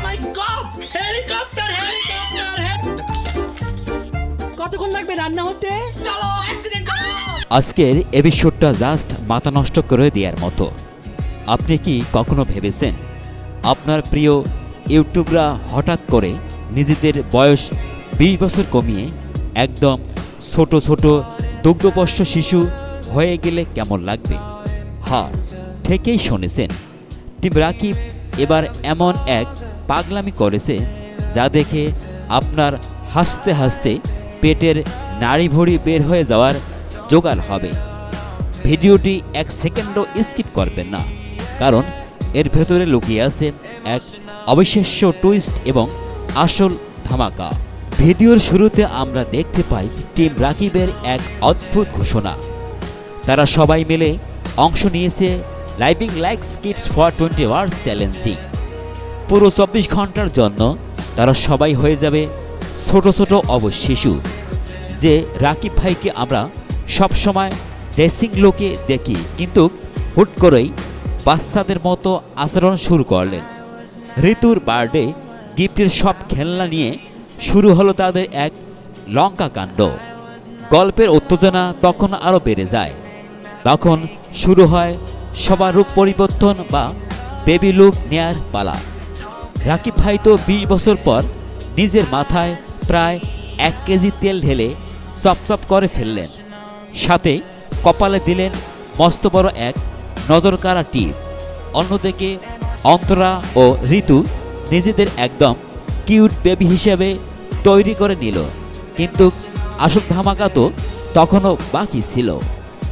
মাই god, helicopter কতক্ষণ লাগবে রান্না হতে? চলো অ্যাক্সিডেন্ট করো। আজকের এপিসোডটা জাস্ট মাথা নষ্ট করে দেওয়ার মতো। আপনি কি কখনো ভেবেছেন আপনার প্রিয় ইউটিউবরা হঠাৎ করে নিজেদের বয়স 20 বছর কমিয়ে একদম ছোট ছোট দুগ্ধপোষ্য শিশু হয়ে গেলে কেমন লাগবে? হ্যাঁ, ঠিকই শুনেছেন। টিম রাকিব এবার এমন এক পাগলামি করেছে যা দেখে আপনার হাসতে হাসতে পেটের নাড়িভুড়ি বের হয়ে যাওয়ার জোগাড় হবে। ভিডিওটি 1 সেকেন্ডও স্কিপ করবেন না, কারণ এর ভেতরে লুকিয়ে আছে এক অবিশ্বাস্য টুইস্ট এবং আসল ধামাকা। ভিডিওর শুরুতে আমরা দেখতে পাই টিম রাকিবের এক অদ্ভুত ঘোষণা। তারা সবাই মিলে অংশ নিয়েছে living likes kids for 20 hours challenging. পুরো 24 ঘন্টার জন্য তারা সবাই হয়ে যাবে ছোট ছোট অবশ শিশু। যে রাকিব ভাইকে আমরা সবসময় ড্রেসিং লোকে দেখি, কিন্তু হুট করেই বাচ্চাদের মতো আচরণ শুরু করলেন। ঋতুর বার্থডে গিফটের সব খেলনা নিয়ে শুরু হলো তাদের এক লঙ্কা কাণ্ড। গল্পের উত্তেজনা তখন আরও বেড়ে যায়। তখন শুরু হয় সবার রূপ পরিবর্তন বা বেবি লুক নেয়ার পালা। রাকিব ভাই তো 20 বছর পর নিজের মাথায় প্রায় 1 কেজি তেল ঢেলে চপচপ করে ফেললেন, সাথে কপালে দিলেন মস্ত বড় এক নজরকাড়া টিপ। অন্যদিকে অন্তরা ও ঋতু নিজেদের একদম কিউট বেবি হিসেবে তৈরি করে নিল, কিন্তু আসল ধামাকা তো তখনও বাকি ছিল।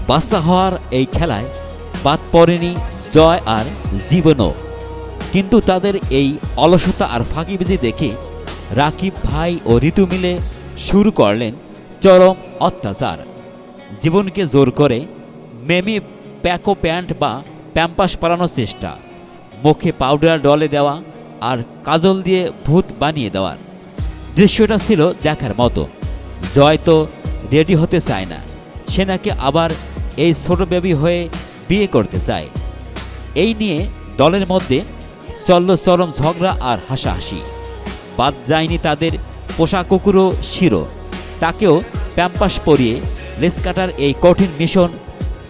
বাচ্চা হওয়ার এই খেলায় বাদ পড়েনি জয় আর জীবনও। কিন্তু তাদের এই অলসতা আর ফাঁকিবাজি দেখে রাকিব ভাই ও ঋতু মিলে শুরু করলেন চরম অত্যাচার। জীবনকে জোর করে মেমি প্যাকো প্যান্ট বা প্যাম্পাস পরানোর চেষ্টা, মুখে পাউডার ডলে দেওয়া আর কাজল দিয়ে ভূত বানিয়ে দেওয়ার দৃশ্যটা ছিল দেখার মতো। জয় তো রেডি হতে চায় না, সে নাকি আবার এই ছোট বেবি হয়ে বিয়ে করতে চায়। এই নিয়ে দলের মধ্যে চলল চরম ঝগড়া আর হাসাহাসি। বাদ যায়নি তাদের পোষা কুকুরও শিরো, তাকেও প্যাম্পাস পরিয়ে লেস কাটার এই কঠিন মিশন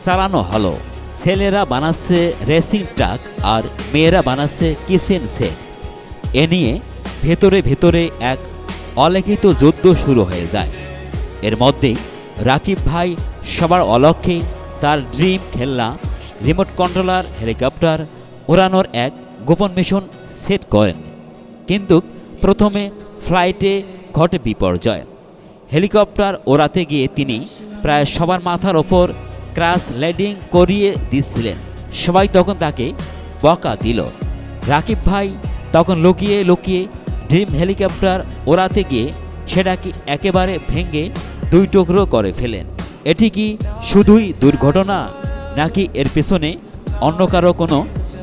চালানো হলো। ছেলেরা বানাচ্ছে রেসিং ট্রাক আর মেয়েরা বানাচ্ছে কিচেন সেট। এ নিয়ে ভেতরে ভেতরে এক অলিখিত যুদ্ধ শুরু হয়ে যায়। এর মধ্যেই রাকিব ভাই সবার অলক্ষ্যে তার ড্রিম খেলনা রিমোট কন্ট্রোলার হেলিকপ্টার ওড়ানোর এক গোপন মিশন সেট করেন। কিন্তু প্রথমে ফ্লাইটে ঘটে বিপর্যয়। হেলিকপ্টার ওড়াতে গিয়ে তিনি প্রায় সবার মাথার ওপর ক্র্যাশ ল্যান্ডিং করিয়ে দিয়েছিলেন। সবাই তখন তাকে বকা দিল। রাকিব ভাই তখন লুকিয়ে লুকিয়ে ড্রিম হেলিকপ্টার ওড়াতে গিয়ে সেটাকে একেবারে ভেঙে 2 টুকরো করে ফেলেন। এটি কি শুধুই দুর্ঘটনা, নাকি এর পেছনে অন্য কারো কোনো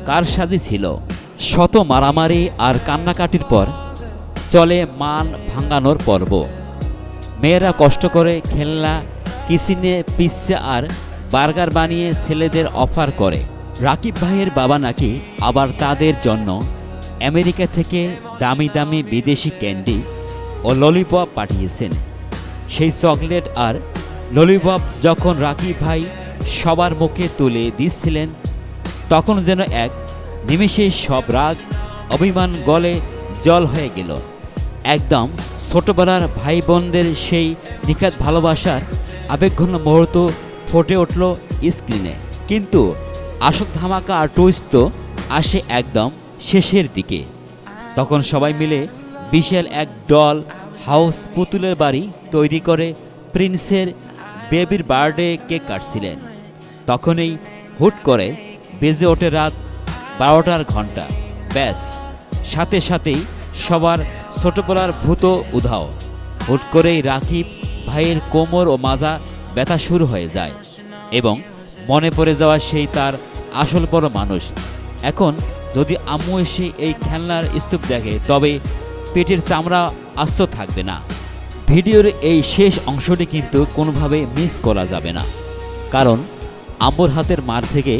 কারসাজি ছিল? শত মারামারি আর কান্নাকাটির পর চলে মান ভাঙানোর পর্ব। মেয়েরা কষ্ট করে খেলনা কিচেনে পিৎজা আর বার্গার বানিয়ে ছেলেদের অফার করে। রাকিব ভাইয়ের বাবা নাকি আবার তাদের জন্য আমেরিকা থেকে দামি দামি বিদেশি ক্যান্ডি ও ললিপপ পাঠিয়েছেন। সেই চকলেট আর ললিপপ যখন রাকিব ভাই সবার মুখে তুলে দিচ্ছিলেন, তখন যেন এক নিমেষে সব রাগ অভিমান গলে জল হয়ে গেল। একদম ছোটবেলার ভাই বোনদের সেই নিখাত ভালোবাসার আবেগঘন মুহূর্ত ফুটে উঠল স্ক্রিনে। কিন্তু আসল ধামাকা আর টুইস্ট তো আসে একদম শেষের দিকে। তখন সবাই মিলে বিশাল এক ডল হাউস পুতুলের বাড়ি তৈরি করে প্রিন্সের বেবির বার্থডে কেক কাটছিলেন। তখনই হুট করে বেজে ওঠে রাত 12টার ঘন্টা। ব্যাস, সাথে সাথেই সবার ছোটবেলার ভূত উধাও। হুট করেই রাকিব ভাইয়ের কোমর ও মাজা ব্যথা শুরু হয়ে যায় এবং মনে পড়ে যাওয়া সেই তার আসল বড় মানুষ। এখন যদি আম্মু এসে এই খেলনার স্তূপ দেখে, তবে পেটের চামড়া আস্ত থাকবে না। ভিডিওর এই শেষ অংশটি কিন্তু কোনোভাবে মিস করা যাবে না, কারণ আম্মুর হাতের মার থেকে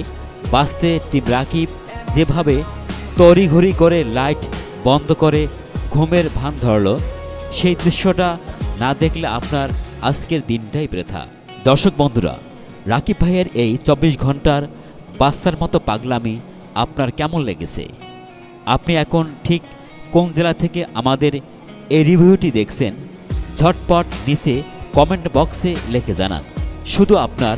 বাঁচতে টিম রাকিব যেভাবে তড়িঘড়ি করে লাইট বন্ধ করে ঘুমের ভান ধরল, সেই দৃশ্যটা না দেখলে আপনার আজকের দিনটাই বৃথা। দর্শক বন্ধুরা, রাকিব ভাইয়ের এই 24 ঘন্টার বাচ্চার মতো পাগলামি আপনার কেমন লেগেছে? আপনি এখন ঠিক কোন জেলা থেকে আমাদের এই রিভিউটি দেখছেন? ঝটপট নিচে কমেন্ট বক্সে লিখে জানান। শুধু আপনার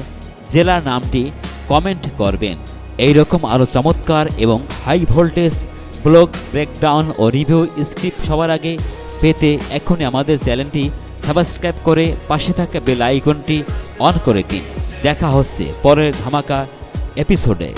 জেলার নামটি কমেন্ট করবেন। এই রকম আরও চমৎকার এবং হাই ভোল্টেজ ব্লগ ব্রেকডাউন ও রিভিউ স্ক্রিপ্ট সবার আগে পেতে এখনই আমাদের চ্যানেলটি সাবস্ক্রাইব করে পাশে থাকা বেল আইকনটি অন করে দিন। দেখা হচ্ছে পরের ধামাকা এপিসোডে।